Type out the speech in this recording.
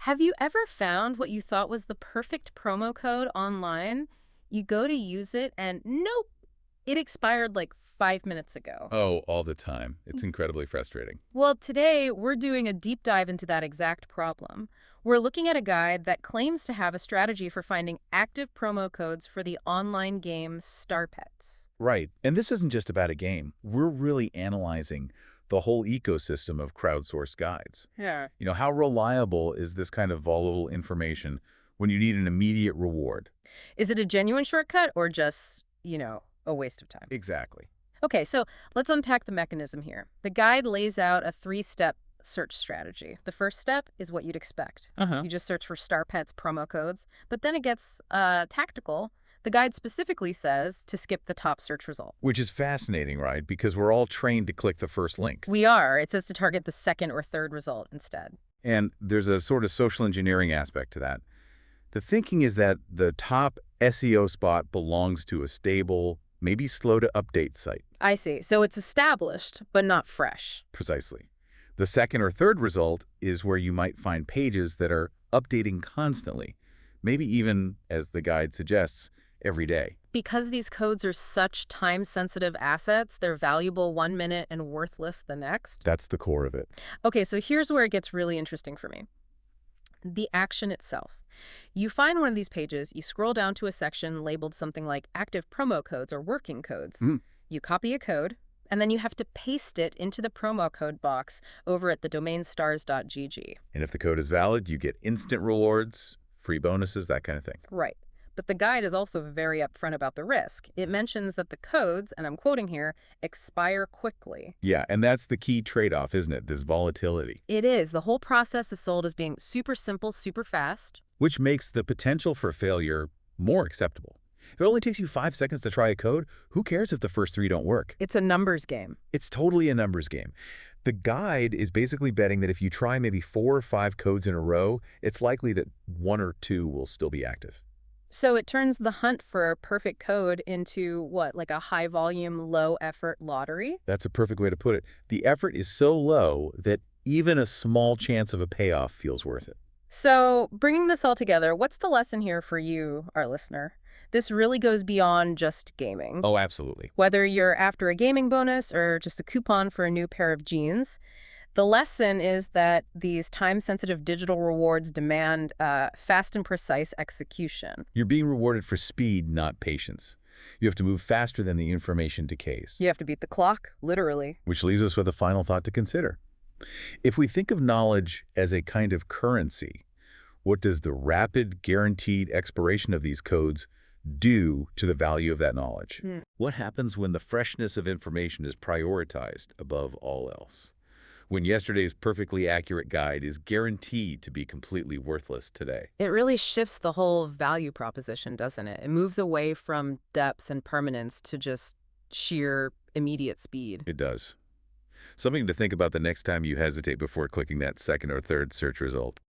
Have you ever found what you thought was the perfect promo code online? You go to use it and nope, it expired like 5 minutes ago. Oh, all the time. It's incredibly frustrating. Well, today we're doing a deep dive into that exact problem. We're looking at a guide that claims to have a strategy for finding active promo codes for the online game Starpets. Right. And this isn't just about a game. We're really analyzing the whole ecosystem of crowdsourced guides. Yeah. How reliable is this kind of volatile information when you need an immediate reward? Is it a genuine shortcut or just, a waste of time? Exactly. Okay, so let's unpack the mechanism here. The guide lays out a three-step search strategy. The first step is what you'd expect. Uh-huh. You just search for Star Pets promo codes, but then it gets tactical. The guide specifically says to skip the top search result. Which is fascinating, right? Because we're all trained to click the first link. We are. It says to target the second or third result instead. And there's a sort of social engineering aspect to that. The thinking is that the top SEO spot belongs to a stable, maybe slow to update site. I see. So it's established, but not fresh. Precisely. The second or third result is where you might find pages that are updating constantly, maybe even, as the guide suggests, every day. Because these codes are such time-sensitive assets, they're valuable 1 minute and worthless the next. That's the core of it. Okay, so here's where it gets really interesting for me. The action itself. You find one of these pages, you scroll down to a section labeled something like active promo codes or working codes. You copy a code, and then you have to paste it into the promo code box over at the domain stars.gg. And if the code is valid, you get instant rewards, free bonuses, that kind of thing. Right. But the guide is also very upfront about the risk. It mentions that the codes, and I'm quoting here, expire quickly. Yeah, and that's the key trade-off, isn't it? This volatility. It is. The whole process is sold as being super simple, super fast. Which makes the potential for failure more acceptable. If it only takes you 5 seconds to try a code, who cares if the first 3 don't work? It's a numbers game. It's totally a numbers game. The guide is basically betting that if you try maybe 4 or 5 codes in a row, it's likely that 1 or 2 will still be active. So it turns the hunt for a perfect code into what, like a high-volume, low-effort lottery? That's a perfect way to put it. The effort is so low that even a small chance of a payoff feels worth it. So bringing this all together, what's the lesson here for you, our listener? This really goes beyond just gaming. Oh, absolutely. Whether you're after a gaming bonus or just a coupon for a new pair of jeans, the lesson is that these time-sensitive digital rewards demand fast and precise execution. You're being rewarded for speed, not patience. You have to move faster than the information decays. You have to beat the clock, literally. Which leaves us with a final thought to consider. If we think of knowledge as a kind of currency, what does the rapid, guaranteed expiration of these codes do to the value of that knowledge? What happens when the freshness of information is prioritized above all else? When yesterday's perfectly accurate guide is guaranteed to be completely worthless today? It really shifts the whole value proposition, doesn't it? It moves away from depth and permanence to just sheer immediate speed. It does. Something to think about the next time you hesitate before clicking that second or third search result.